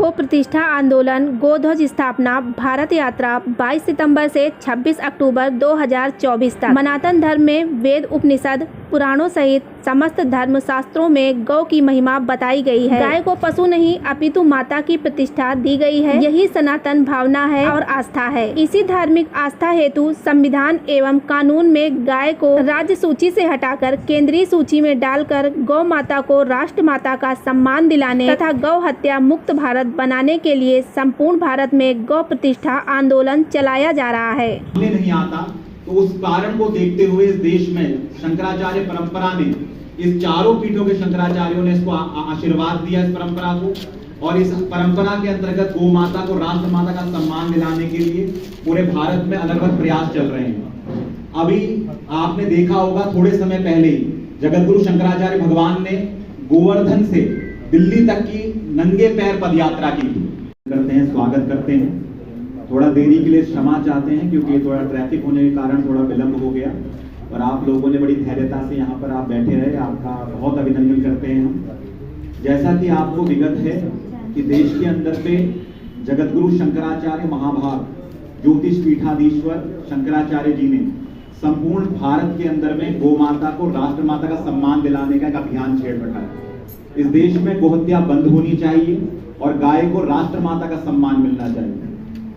गो प्रतिष्ठा आंदोलन गोध्वज स्थापना भारत यात्रा 22 सितंबर से 26 अक्टूबर 2024 तक। सनातन धर्म में वेद उपनिषद पुराणों सहित समस्त धर्म शास्त्रों में गौ की महिमा बताई गई है। गाय को पशु नहीं अपितु माता की प्रतिष्ठा दी गई है। यही सनातन भावना है और आस्था है। इसी धार्मिक आस्था हेतु संविधान एवं कानून में गाय को राज्य सूची से हटाकर केंद्रीय सूची में डालकर गौ माता को राष्ट्र माता का सम्मान दिलाने तथा गौ हत्या मुक्त भारत बनाने के लिए संपूर्ण भारत में गौ प्रतिष्ठा आंदोलन चलाया जा रहा है। नहीं आता तो उस कारण को देखते हुए इस देश में शंकराचार्य परंपरा ने, इस चारों पीठों के शंकराचार्यों ने इसको आशीर्वाद दिया इस परंपरा को, और इस परंपरा के अंतर्गत गौ माता को राष्ट्र माता का सम्मान दिलाने के लिए पूरे भारत में अलग अलग प्रयास चल रहे हैं। अभी आपने देखा होगा थोड़े समय पहले ही जगतगुरु शंकराचार्य भगवान ने गोवर्धन से दिल्ली तक की नंगे पैर पदयात्रा की। करते हैं, स्वागत करते हैं। थोड़ा देरी के लिए क्षमा चाहते हैं क्योंकि थोड़ा ट्रैफिक होने के कारण थोड़ा विलंब हो गया, और आप लोगों ने बड़ी धैर्यता से यहाँ पर आप बैठे रहे, आपका बहुत अभिनंदन करते हैं हम। जैसा कि आपको विगत है कि देश के अंदर पे जगतगुरु शंकराचार्य महाभाग ज्योतिष पीठाधीश्वर शंकराचार्य जी ने संपूर्ण भारत के अंदर में गौ माता को राष्ट्र माता का सम्मान दिलाने का एक अभियान छेड़ रखा है। इस देश में गोहत्या बंद होनी चाहिए और गाय को राष्ट्र माता का सम्मान मिलना चाहिए।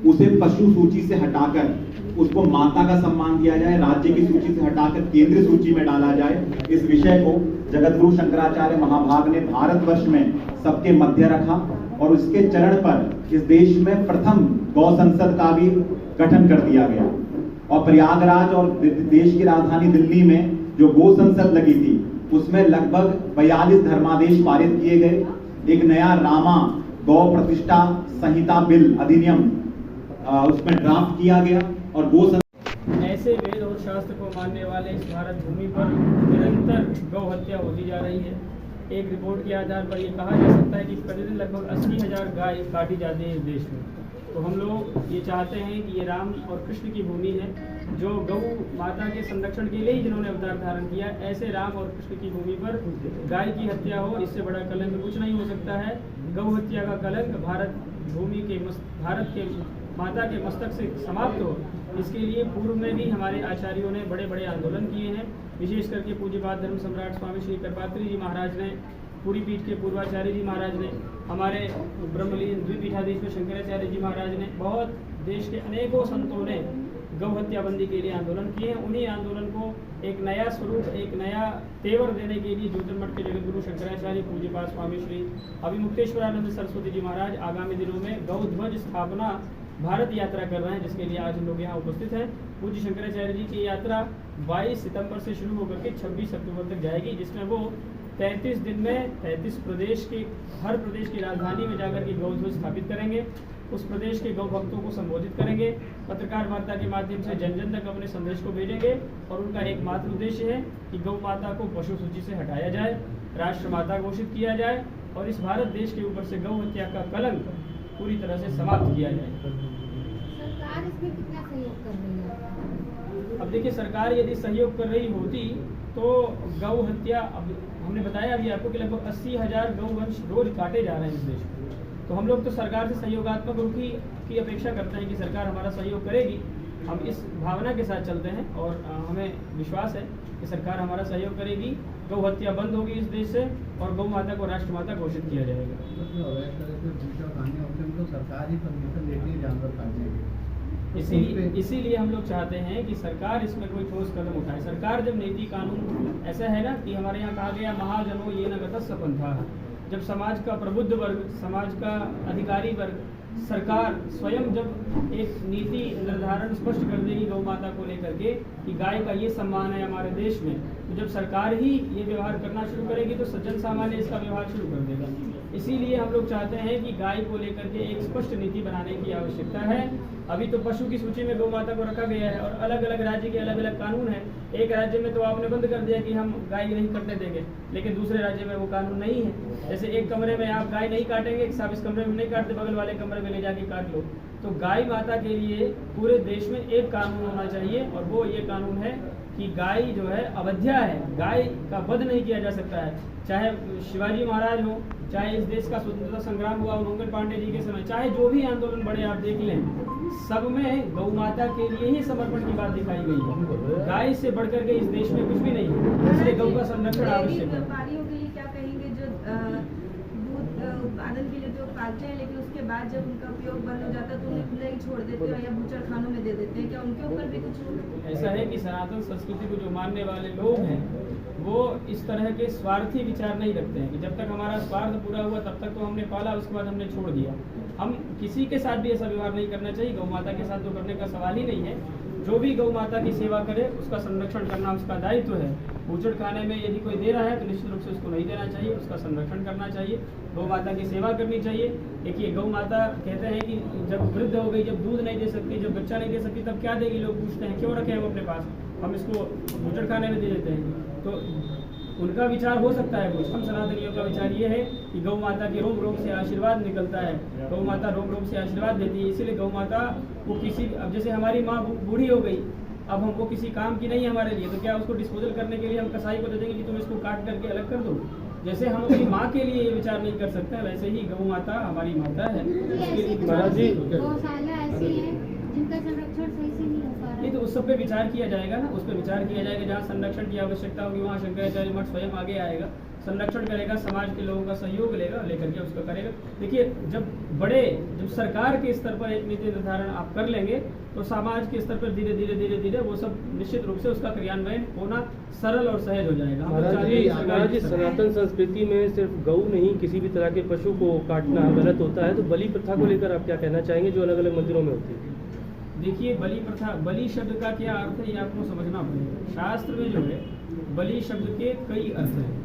उसे पशु सूची से हटाकर उसको माता का सम्मान दिया जाए, राज्य की सूची से हटाकर केंद्रीय सूची में डाला जाए। इस विषय को जगतगुरु शंकराचार्य महाभाग ने भारतवर्ष में सबके मध्य रखा, और उसके चरण पर इस देश में प्रथम गौ संसद का भी गठन कर दिया गया। और प्रयागराज और देश की राजधानी दिल्ली में जो गौ संसद लगी थी उसमें लगभग 42 धर्मादेश पारित किए गए। एक नया रामा गौ प्रतिष्ठा संहिता बिल अधिनियम उसमें ड्राफ्ट किया गया, और गौ ऐसे वेद और शास्त्र को मानने वाले इस भारत भूमि पर निरंतर गौ हत्या होती जा रही है। एक रिपोर्ट के आधार पर यह कहा जा सकता है कि प्रतिदिन लगभग 80,000 गाय काटी जाती है इस देश में। तो हम लोग ये चाहते हैं कि ये राम और कृष्ण की भूमि है, जो गौ माता के संरक्षण के लिए ही जिन्होंने अवतार धारण किया, ऐसे राम और कृष्ण की भूमि पर गाय की हत्या हो, इससे बड़ा कलंक कुछ नहीं हो सकता है। गौ हत्या का कलंक भारत भूमि के भारत के माता के मस्तक से समाप्त हो, इसके लिए पूर्व में भी हमारे आचार्यों ने बड़े बड़े आंदोलन किए हैं। विशेष करके पूज्यपाद धर्म सम्राट स्वामी श्री करपात्री जी महाराज ने, पूरी पीठ के पूर्वाचार्य जी महाराज ने, हमारे ब्रह्मलीन द्विपीठाधीश में शंकराचार्य जी महाराज ने, बहुत देश के अनेकों संतों ने गौ हत्याबंदी के लिए आंदोलन किए हैं। उन्हीं आंदोलन को एक नया स्वरूप, एक नया तेवर देने के लिए ज्योतिर्मठ के जगतगुरु शंकराचार्य पूज्यपाद स्वामी श्री अभिमुक्तेश्वरानंद सरस्वती जी महाराज आगामी दिनों में गौध्वज स्थापना भारत यात्रा कर रहे हैं, जिसके लिए आज हम लोग यहाँ उपस्थित हैं। पूज्य शंकराचार्य जी की यात्रा 22 सितंबर से शुरू होकर के 26 अक्टूबर तक जाएगी, जिसमें वो 33 दिन में 33 प्रदेश के हर प्रदेश की राजधानी में जाकर के गौध्वज स्थापित करेंगे। उस प्रदेश के गौ भक्तों को संबोधित करेंगे, पत्रकार वार्ता के माध्यम से जन जन तक अपने संदेश को भेजेंगे, और उनका एकमात्र उद्देश्य है कि गौ माता को पशु सूची से हटाया जाए, राष्ट्र माता घोषित किया जाए, और इस भारत देश के ऊपर से गौ हत्या का कलंक पूरी तरह से समाप्त किया जाए। सरकार इसमें कितना सहयोग कर रही है? अब देखिए, सरकार यदि सहयोग कर रही होती तो गौ हत्या, अब हमने बताया अभी आपको कि लगभग 80,000 गौवंश रोज काटे जा रहे हैं इस देश में। तो हम लोग तो सरकार से सहयोगात्मक रूप की अपेक्षा करते हैं कि सरकार हमारा सहयोग करेगी। हम इस भावना के साथ चलते हैं, और हमें विश्वास है कि सरकार हमारा सहयोग करेगी। गौ हत्या बंद होगी इस देश से, और गौ माता को राष्ट्र माता घोषित किया जाएगा। इसीलिए हम लोग चाहते हैं कि सरकार इसमें कोई ठोस कदम उठाए। सरकार जब नीति कानून, ऐसा है ना कि हमारे यहाँ कहा गया महाजनो ये न गतः पंथा, जब समाज का प्रबुद्ध वर्ग, समाज का अधिकारी वर्ग, सरकार स्वयं जब एक नीति निर्धारण स्पष्ट कर देगी गौ माता को लेकर के कि गाय का ये सम्मान है हमारे देश में, तो जब सरकार ही ये व्यवहार करना शुरू करेगी तो सज्जन सामान्य इसका व्यवहार शुरू कर देगा। इसीलिए हम लोग चाहते हैं कि गाय को लेकर के एक स्पष्ट नीति बनाने की आवश्यकता है। अभी तो पशु की सूची में गौ माता को रखा गया है, और अलग अलग राज्य के अलग अलग कानून है। एक राज्य में तो आपने बंद कर दिया कि हम गाय नहीं कटने देंगे, लेकिन दूसरे राज्य में वो कानून नहीं है। जैसे एक कमरे में आप गाय नहीं काटेंगे, साहब इस कमरे में नहीं काटते, बगल वाले कमरे में ले जाके काट लो। तो गाय माता के लिए पूरे देश में एक कानून होना चाहिए, और वो ये कानून है कि गाय जो है अवध्या है, गाय का वध नहीं किया जा सकता है। चाहे शिवाजी महाराज हो, चाहे इस देश का स्वतंत्रता संग्राम हुआ मंगल पांडे जी के समय, चाहे जो भी आंदोलन बड़े आप देख लें, सब में गौ माता के लिए ही समर्पण की बात दिखाई गई है। गाय से बढ़कर के इस देश में कुछ भी नहीं है, इसलिए गौ का संरक्षण आवश्यक है। व्यापारियों के लिए क्या कहेंगे जो दूध उत्पादन के लिए जो पालते हैं, लेकिन उसके बाद जब उनका उपयोग बंद हो जाता है तो उन्हें खुला ही छोड़ देते हैं या बूचड़ खानों में दे देते हैं, क्या उनके ऊपर भी कुछ ऐसा है कि सनातन संस्कृति को जो मानने वाले लोग हैं वो इस तरह के स्वार्थी विचार नहीं रखते हैं कि जब तक हमारा स्वार्थ पूरा हुआ तब तक तो हमने पाला, उसके बाद हमने छोड़ दिया। हम किसी के साथ भी ऐसा व्यवहार नहीं करना चाहिए। गौ माता के साथ तो करने का सवाल ही नहीं है। जो भी गौ माता की सेवा करे उसका संरक्षण करना उसका दायित्व है। बूचड़ खाने में यदि कोई दे रहा है तो निश्चित रूप से उसको नहीं देना चाहिए, उसका संरक्षण करना चाहिए, गौ माता की सेवा करनी चाहिए। देखिए गौ माता कहते हैं कि जब वृद्ध हो गई, जब दूध नहीं दे सकती, जब बच्चा नहीं दे सकती, तब क्या देगी? लोग पूछते हैं क्यों रखे हैं वो अपने पास, हम इसको बूचड़ खाने में दे देते हैं। तो उनका विचार हो सकता है कुछ, हम सनातनियों का विचार ये है कि गौ माता के रोम रोम से आशीर्वाद निकलता है, गौ माता रोम रोम से आशीर्वाद देती है। इसीलिए गौ माता को किसी, अब जैसे हमारी माँ बूढ़ी हो गई, अब हमको किसी काम की नहीं है हमारे लिए, तो क्या उसको डिस्पोजल करने के लिए हम कसाई को दे देंगे कि तुम इसको काट करके अलग कर दो? जैसे हम अपनी माँ के लिए ये विचार नहीं कर सकते, वैसे ही गौ माता हमारी माता है, उसके लिए गौशाला ऐसी है जिनका संरक्षण सही से नहीं हो पा रहा नहीं, है। तो उस सब पे विचार किया जाएगा ना, उस पर विचार किया जाएगा। जहाँ संरक्षण की आवश्यकता होगी वहाँ शंकराचार्य मठ स्वयं आगे आएगा, संरक्षण करेगा, समाज के लोगों का सहयोग लेगा, लेकर के उसका करेगा। देखिए जब सरकार के स्तर पर एक नीति निर्धारण आप कर लेंगे तो समाज के स्तर पर धीरे धीरे वो सब निश्चित रूप से उसका क्रियान्वयन होना सरल और सहज हो जाएगा। महाराज जी, सनातन संस्कृति में सिर्फ गौ नहीं, किसी भी तरह के पशु को काटना गलत होता है, तो बलि प्रथा को लेकर आप क्या कहना चाहेंगे जो अलग अलग मंदिरों में होती है? देखिए बलि प्रथा, बलि शब्द का क्या अर्थ है ये आपको समझना पड़ेगा। शास्त्र में जो है बलि शब्द के कई अर्थ हैं।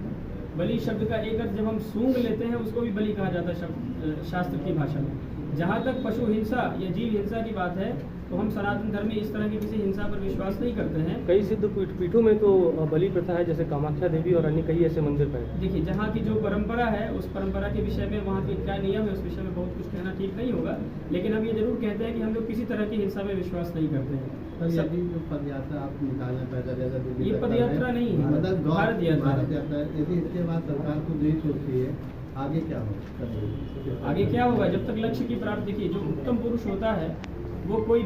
बलि शब्द का एक अर्थ जब हम सूंघ लेते हैं उसको भी बलि कहा जाता है शब्द शास्त्र की भाषा में। जहाँ तक पशु हिंसा या जीव हिंसा की बात है तो हम सनातन धर्म में इस तरह की किसी हिंसा पर विश्वास नहीं करते हैं। कई सिद्ध पीठों में तो बलि प्रथा है, जैसे कामाख्या देवी और अन्य कई ऐसे मंदिर पर है। देखिए जहाँ की जो परंपरा है उस परंपरा के विषय में वहाँ के क्या नियम है उस विषय में बहुत कुछ कहना ठीक नहीं होगा, लेकिन हम ये जरूर कहते हैं कि हम लोग किसी तरह की हिंसा में विश्वास नहीं करते हैं। जो पदयात्रा आप निकालना पैदा जैसा ये पदयात्रा नहीं है, मतलब भारत यात्रा है। यदि इसके बाद सरकार को नहीं सोचती है आगे क्या होगा? आगे क्या होगा? जब तक लक्ष्य की प्राप्ति की, जो उत्तम पुरुष होता है वो कोई